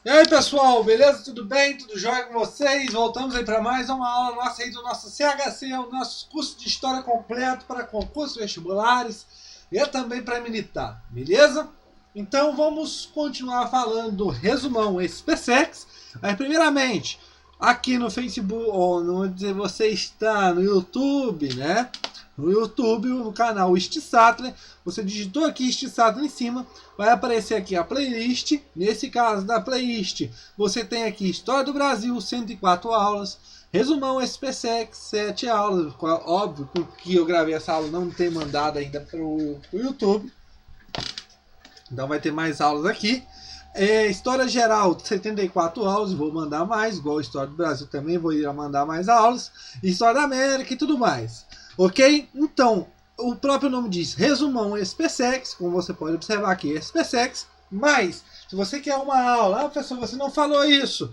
E aí pessoal, beleza? Tudo bem? Tudo jóia com vocês? Voltamos aí para mais uma aula nossa aí do nosso CHC, o nosso curso de História completo para concursos vestibulares e também para militar, beleza? Então vamos continuar falando do resumão SPSEX. Mas primeiramente, aqui no Facebook, ou no dizer você está no YouTube, né? No YouTube, no canal Sattler, você digitou aqui Sattler em cima, vai aparecer aqui a playlist. Nesse caso da playlist, você tem aqui História do Brasil, 104 aulas, Resumão SPSEX, 7 aulas. Óbvio que eu gravei essa aula, não tem mandado ainda para o YouTube, então vai ter mais aulas aqui. História geral, 74 aulas, vou mandar mais, igual História do Brasil também, vou ir a mandar mais aulas, História da América e tudo mais. Ok? Então, o próprio nome diz resumão SPSEX, como você pode observar aqui, SPSEX, mas se você quer uma aula, professor, você não falou isso,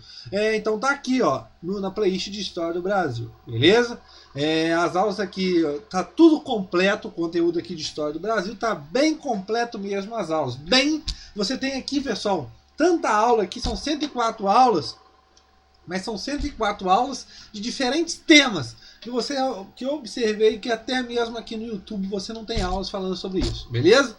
então tá aqui, ó, na playlist de História do Brasil, beleza? As aulas aqui, tá tudo completo, o conteúdo aqui de História do Brasil, tá bem completo mesmo as aulas, você tem aqui, pessoal, tanta aula aqui, são 104 aulas, mas são 104 aulas de diferentes temas, que eu observei que até mesmo aqui no YouTube você não tem aulas falando sobre isso, beleza?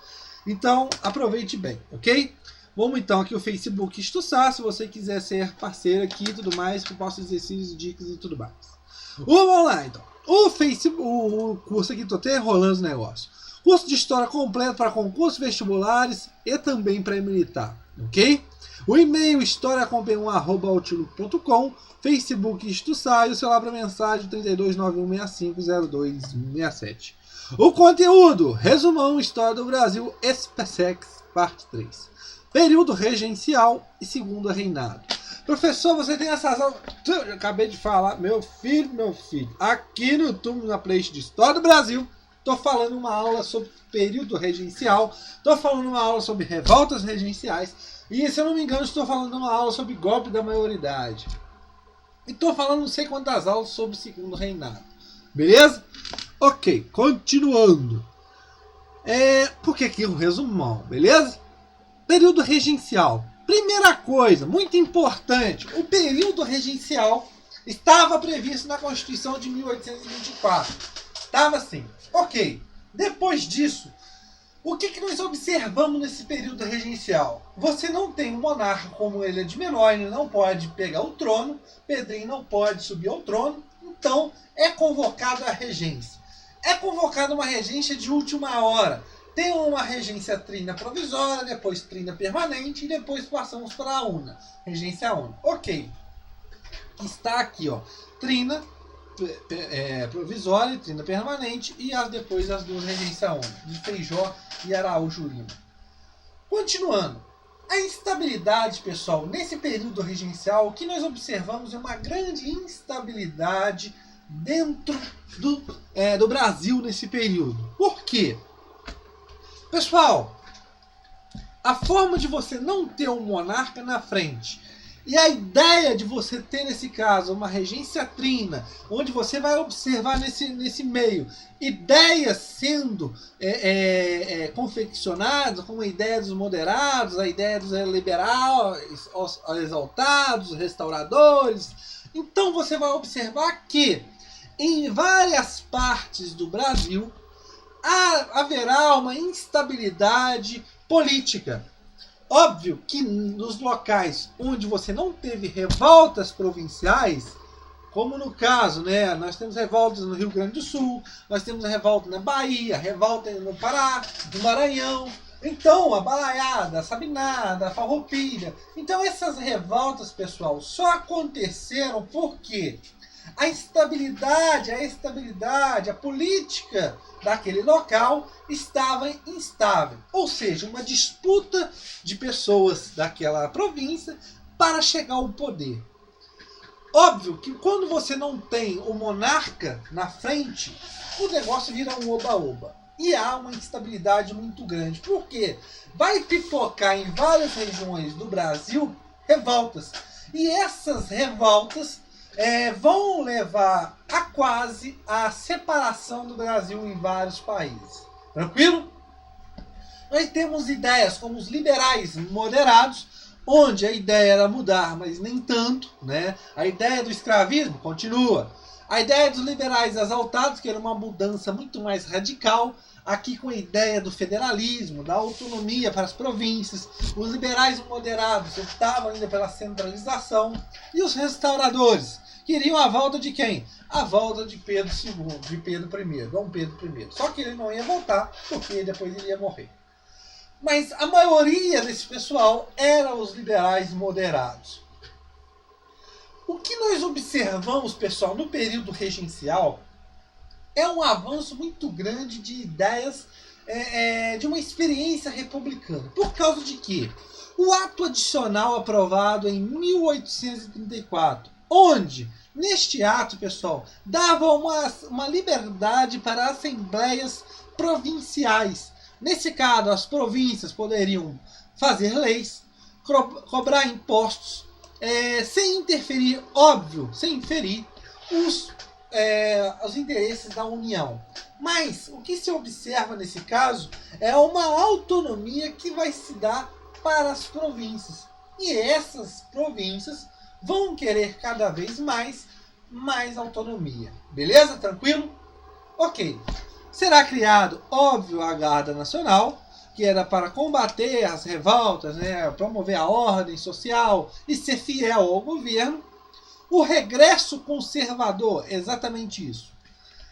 Então aproveite bem, ok? Vamos então aqui o Facebook Estuçar, se você quiser ser parceiro aqui e tudo mais, que eu posto exercícios, dicas e tudo mais. Vamos lá então. O curso aqui, tô até enrolando os negócios. Curso de História completo para concursos vestibulares e também para militar, ok? O e-mail historiacomp1@outlook.com, Facebook Estuçar e o celular para mensagem 3291650267. O conteúdo, resumão História do Brasil, SPSEX, parte 3. Período regencial e segundo reinado. Professor, você tem essas aulas... Eu acabei de falar, meu filho, aqui no YouTube, na playlist de História do Brasil, estou falando uma aula sobre período regencial, estou falando uma aula sobre revoltas regenciais, e se eu não me engano, estou falando uma aula sobre golpe da maioridade. E estou falando não sei quantas aulas sobre segundo reinado. Beleza? Ok, continuando. Porque aqui é um resumão, beleza? Período regencial. Primeira coisa, muito importante, o período regencial estava previsto na Constituição de 1824. Estava assim. Ok, depois disso, o que nós observamos nesse período regencial? Você não tem um monarca como ele é de menor, ele não pode pegar o trono, Pedrinho não pode subir ao trono, então é convocado a regência. É convocada uma regência de última hora. Tem uma regência trina provisória, depois trina permanente e depois passamos para a una, regência una. Ok, está aqui, ó, trina provisória, trina permanente e depois as duas regência una, de Feijó e Araújo Lima. Continuando, a instabilidade, pessoal, nesse período regencial, o que nós observamos é uma grande instabilidade dentro do Brasil nesse período. Por quê? Pessoal, a forma de você não ter um monarca na frente e a ideia de você ter, nesse caso, uma regência trina, onde você vai observar nesse meio ideias sendo confeccionadas, como a ideia dos moderados, a ideia dos liberais, os exaltados, os restauradores. Então você vai observar que em várias partes do Brasil haverá uma instabilidade política. Óbvio que nos locais onde você não teve revoltas provinciais, como no caso, né, nós temos revoltas no Rio Grande do Sul, nós temos revolta na Bahia, revolta no Pará, no Maranhão, então a balaiada, a sabinada, a farroupilha. Então essas revoltas, pessoal, só aconteceram porque a estabilidade, a política daquele local estava instável. Ou seja, uma disputa de pessoas daquela província para chegar ao poder. Óbvio que quando você não tem o monarca na frente, o negócio vira um oba-oba. E há uma instabilidade muito grande. Por quê? Vai pipocar em várias regiões do Brasil revoltas. E essas revoltas vão levar a quase a separação do Brasil em vários países. Tranquilo? Nós temos ideias como os liberais moderados, onde a ideia era mudar, mas nem tanto, né? A ideia do escravismo continua. A ideia dos liberais exaltados, que era uma mudança muito mais radical, aqui com a ideia do federalismo, da autonomia para as províncias. Os liberais moderados optavam ainda pela centralização. E os restauradores queriam a volta de quem? A volta de Pedro II, de Pedro I, Dom Pedro I. Só que ele não ia voltar, porque depois ele ia morrer. Mas a maioria desse pessoal eram os liberais moderados. O que nós observamos, pessoal, no período regencial é um avanço muito grande de ideias de uma experiência republicana. Por causa de quê? O ato adicional aprovado em 1834, onde, neste ato, pessoal, dava uma liberdade para assembleias provinciais. Nesse caso, as províncias poderiam fazer leis, cobrar impostos, sem interferir, óbvio, sem inferir os interesses da União. Mas o que se observa nesse caso é uma autonomia que vai se dar para as províncias. E essas províncias vão querer cada vez mais autonomia. Beleza? Tranquilo? Ok. Será criado, óbvio, a Guarda Nacional, que era para combater as revoltas, né, promover a ordem social e ser fiel ao governo. O regresso conservador, exatamente isso.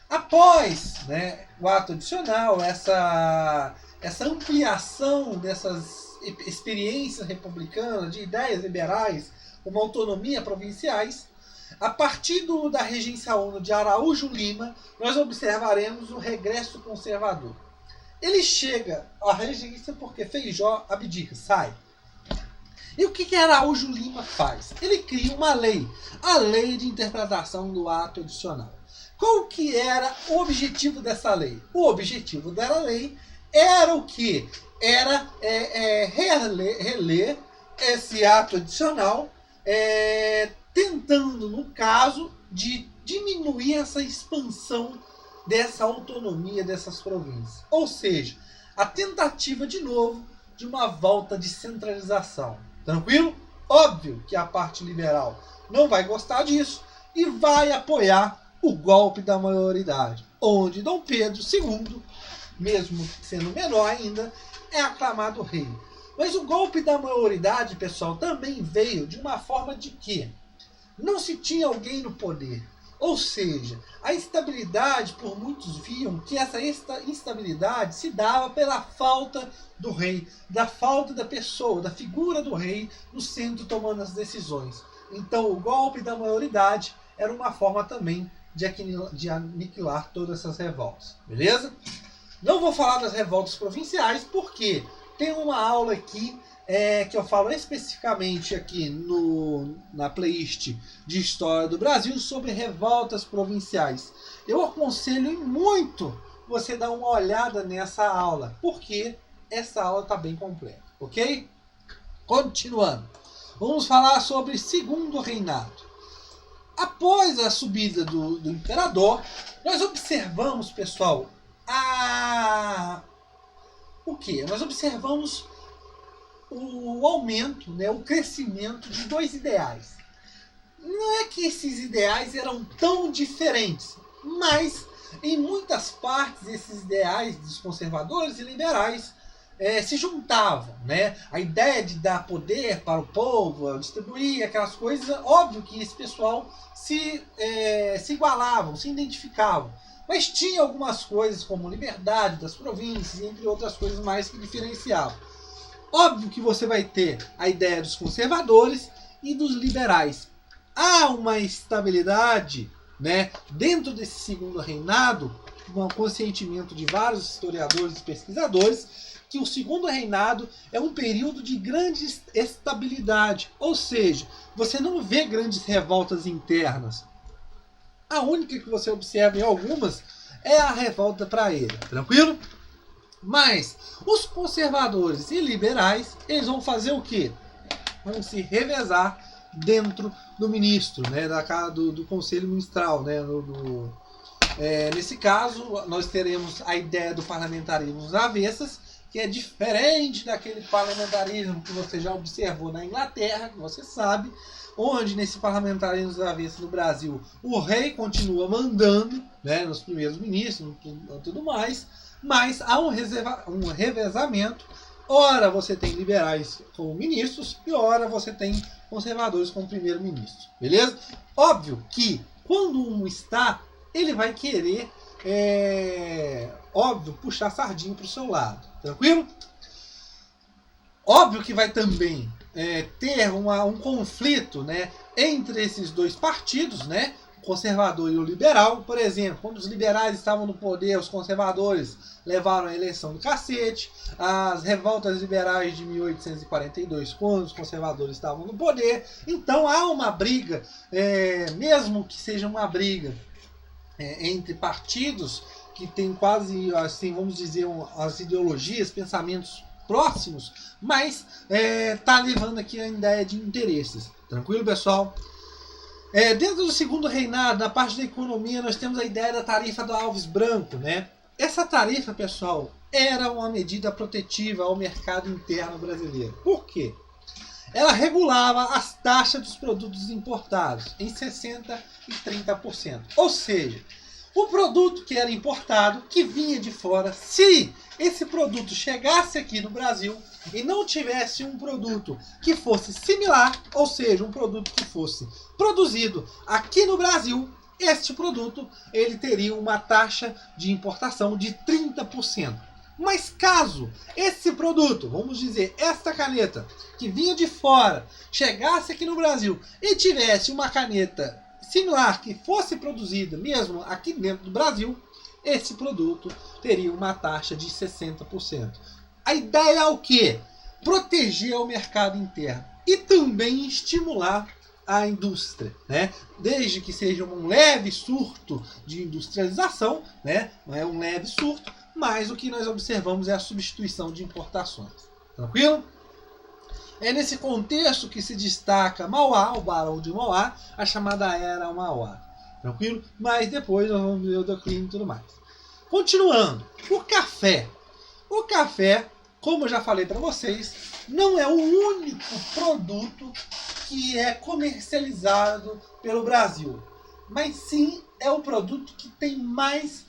Após, né, o ato adicional, essa ampliação dessas experiências republicanas, de ideias liberais, uma autonomia provinciais, a partir da regência UNO de Araújo Lima, nós observaremos o regresso conservador. Ele chega à regência porque Feijó abdica, sai. E o que Araújo Lima faz? Ele cria uma lei, a Lei de Interpretação do Ato Adicional. Qual que era o objetivo dessa lei? O objetivo da lei era o quê? Era reler esse ato adicional, tentando, no caso, de diminuir essa expansão dessa autonomia dessas províncias. Ou seja, a tentativa, de novo, de uma volta de centralização. Tranquilo? Óbvio que a parte liberal não vai gostar disso e vai apoiar o golpe da maioridade, onde Dom Pedro II, mesmo sendo menor ainda, é aclamado rei. Mas o golpe da maioridade, pessoal, também veio de uma forma de que não se tinha alguém no poder. Ou seja, a instabilidade, por muitos viam que essa instabilidade se dava pela falta do rei, da falta da pessoa, da figura do rei no centro tomando as decisões. Então o golpe da maioridade era uma forma também de aniquilar todas essas revoltas. Beleza? Não vou falar das revoltas provinciais, porque tem uma aula aqui que eu falo especificamente aqui na playlist de História do Brasil sobre revoltas provinciais. Eu aconselho muito você dar uma olhada nessa aula, porque essa aula está bem completa, ok? Continuando, vamos falar sobre Segundo Reinado. Após a subida do imperador, nós observamos, pessoal, o que? Nós observamos o aumento, né, o crescimento de dois ideais. Não é que esses ideais eram tão diferentes, mas em muitas partes esses ideais dos conservadores e liberais se juntavam, né? A ideia de dar poder para o povo, distribuir aquelas coisas, óbvio que esse pessoal se igualavam, se identificavam. Mas tinha algumas coisas como liberdade das províncias, entre outras coisas mais que diferenciavam. Óbvio que você vai ter a ideia dos conservadores e dos liberais. Há uma estabilidade, né, dentro desse segundo reinado, um consentimento de vários historiadores e pesquisadores, que o segundo reinado é um período de grande estabilidade. Ou seja, você não vê grandes revoltas internas. A única que você observa em algumas é a revolta para ele. Tranquilo? Mas os conservadores e liberais, eles vão fazer o quê? Vão se revezar dentro do ministro, né, do conselho ministral, né, nesse caso, nós teremos a ideia do parlamentarismo às avessas que é diferente daquele parlamentarismo que você já observou na Inglaterra, que você sabe, onde nesse parlamentarismo das avessas no Brasil o rei continua mandando, né, nos primeiros ministros e tudo mais, mas há um revezamento. Ora você tem liberais como ministros e ora você tem conservadores como primeiro-ministro, beleza? Óbvio que quando um está, ele vai querer, puxar sardinha para o seu lado, tranquilo? Óbvio que vai também ter um conflito, né, entre esses dois partidos, né, o conservador e o liberal. Por exemplo, quando os liberais estavam no poder, os conservadores levaram a eleição do cacete. As revoltas liberais de 1842, quando os conservadores estavam no poder. Então há uma briga, mesmo que seja uma briga entre partidos que tem quase, assim, vamos dizer, as ideologias, pensamentos próximos, mas tá levando aqui a ideia de interesses. Tranquilo, pessoal? Dentro do segundo reinado, na parte da economia, nós temos a ideia da tarifa do Alves Branco, né? Essa tarifa, pessoal, era uma medida protetiva ao mercado interno brasileiro. Por quê? Ela regulava as taxas dos produtos importados em 60% e 30%. Ou seja, o produto que era importado, que vinha de fora, se esse produto chegasse aqui no Brasil e não tivesse um produto que fosse similar, ou seja, um produto que fosse produzido aqui no Brasil, este produto ele teria uma taxa de importação de 30%. Mas caso esse produto, vamos dizer, esta caneta que vinha de fora, chegasse aqui no Brasil e tivesse uma caneta similar que fosse produzida mesmo aqui dentro do Brasil, esse produto teria uma taxa de 60%. A ideia é o quê? Proteger o mercado interno e também estimular a indústria, né? Desde que seja um leve surto de industrialização, né? Não é um leve surto, mas o que nós observamos é a substituição de importações. Tranquilo? É nesse contexto que se destaca Mauá, o Barão de Mauá, a chamada Era Mauá. Tranquilo? Mas depois nós vamos ver o declínio e tudo mais. Continuando, o café. O café, como eu já falei para vocês, não é o único produto que é comercializado pelo Brasil, mas sim é o produto que tem mais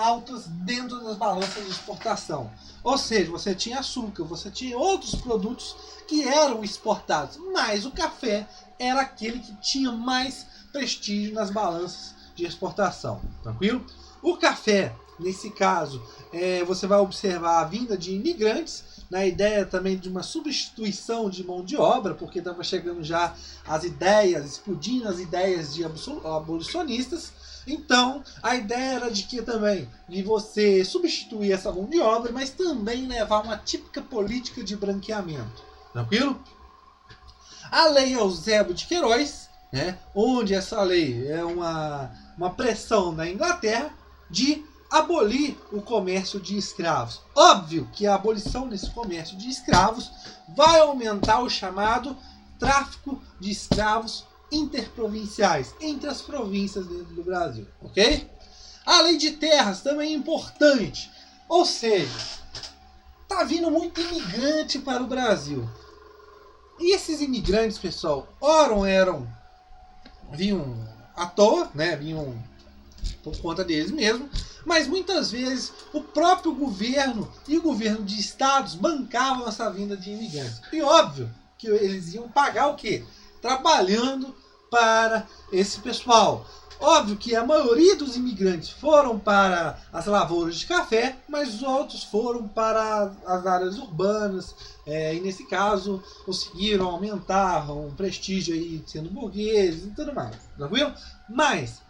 altas dentro das balanças de exportação. Ou seja, você tinha açúcar, você tinha outros produtos que eram exportados, mas o café era aquele que tinha mais prestígio nas balanças de exportação. Tranquilo? O café, nesse caso, você vai observar a vinda de imigrantes, na ideia também de uma substituição de mão de obra, porque estava chegando já as ideias, explodindo as ideias de abolicionistas. Então, a ideia era de que também de você substituir essa mão de obra, mas também levar uma típica política de branqueamento. Tranquilo? A lei Eusébio de Queiroz, né, onde essa lei é uma pressão da Inglaterra de abolir o comércio de escravos. Óbvio que a abolição desse comércio de escravos vai aumentar o chamado tráfico de escravos interprovinciais, entre as províncias dentro do Brasil, ok? A lei de terras também é importante, ou seja, tá vindo muito imigrante para o Brasil. E esses imigrantes, pessoal, vinham à toa, né? Vinham por conta deles mesmos, mas muitas vezes o próprio governo e o governo de estados bancavam essa vinda de imigrantes. E óbvio que eles iam pagar o quê? Trabalhando para esse pessoal. Óbvio que a maioria dos imigrantes foram para as lavouras de café, mas os outros foram para as áreas urbanas, e nesse caso conseguiram aumentar um prestígio aí sendo burgueses e tudo mais, tranquilo? Mas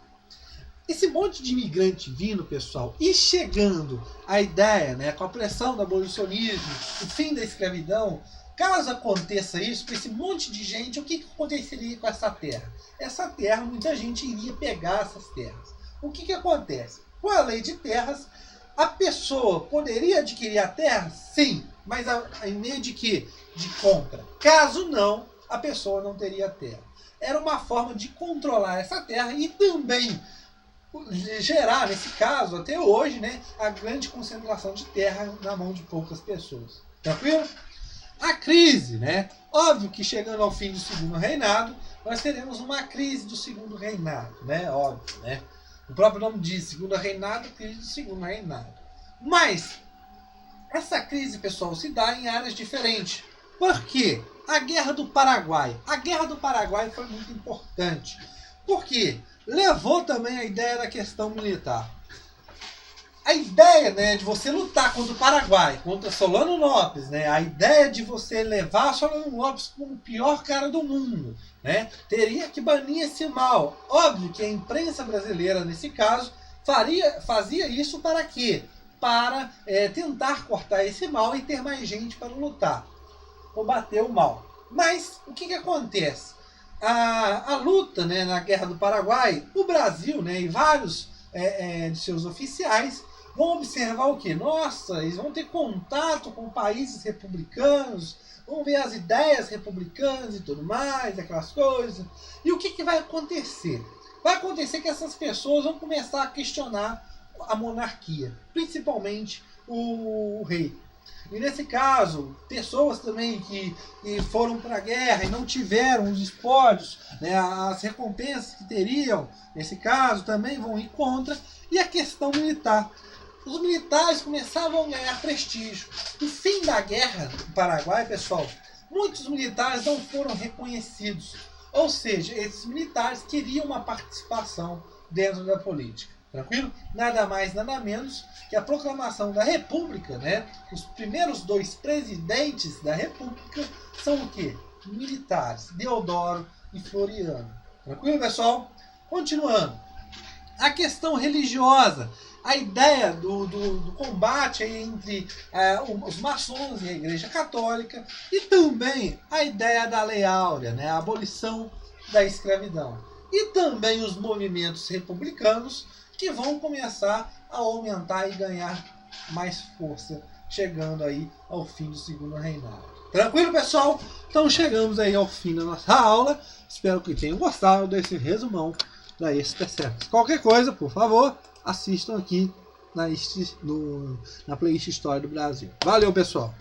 esse monte de imigrante vindo, pessoal, e chegando a ideia, né, com a pressão do abolicionismo, o fim da escravidão, caso aconteça isso, com esse monte de gente, o que aconteceria com essa terra? Essa terra, muita gente iria pegar essas terras. O que acontece? Com a lei de terras, a pessoa poderia adquirir a terra? Sim, mas em meio de quê? De compra. Caso não, a pessoa não teria terra. Era uma forma de controlar essa terra e também gerar, nesse caso, até hoje, né, a grande concentração de terra na mão de poucas pessoas. Tranquilo? A crise, né? Óbvio que chegando ao fim do segundo reinado, nós teremos uma crise do segundo reinado, né? Óbvio, né? O próprio nome diz, segundo reinado, crise do segundo reinado. Mas essa crise, pessoal, se dá em áreas diferentes. Por quê? A Guerra do Paraguai. A Guerra do Paraguai foi muito importante. Por quê? Levou também a ideia da questão militar. A ideia, né, de você lutar contra o Paraguai, contra Solano Lopes, né, a ideia de você levar Solano Lopes como o pior cara do mundo, né, teria que banir esse mal. Óbvio que a imprensa brasileira, nesse caso, fazia isso para quê? Para tentar cortar esse mal e ter mais gente para lutar, combater o mal. Mas o que acontece? A luta, né, na Guerra do Paraguai, o Brasil, né, e vários de seus oficiais vão observar o quê? Nossa, eles vão ter contato com países republicanos, vão ver as ideias republicanas e tudo mais, aquelas coisas. E o que vai acontecer? Vai acontecer que essas pessoas vão começar a questionar a monarquia, principalmente o rei. E nesse caso, pessoas também que foram para a guerra e não tiveram os espólios, né, as recompensas que teriam, nesse caso, também vão ir contra. E a questão militar. Os militares começavam a ganhar prestígio. No fim da guerra do Paraguai, pessoal, muitos militares não foram reconhecidos. Ou seja, esses militares queriam uma participação dentro da política. Tranquilo? Nada mais, nada menos que a proclamação da República, né? Os primeiros 2 presidentes da República são o quê? Militares, Deodoro e Floriano. Tranquilo, pessoal? Continuando. A questão religiosa. A ideia do combate entre os maçons e a Igreja Católica, e também a ideia da Lei Áurea, né, a abolição da escravidão. E também os movimentos republicanos que vão começar a aumentar e ganhar mais força, chegando aí ao fim do segundo reinado. Tranquilo, pessoal? Então chegamos aí ao fim da nossa aula. Espero que tenham gostado desse resumão da SPSEX. Qualquer coisa, por favor, assistam aqui na playlist História do Brasil. Valeu, pessoal!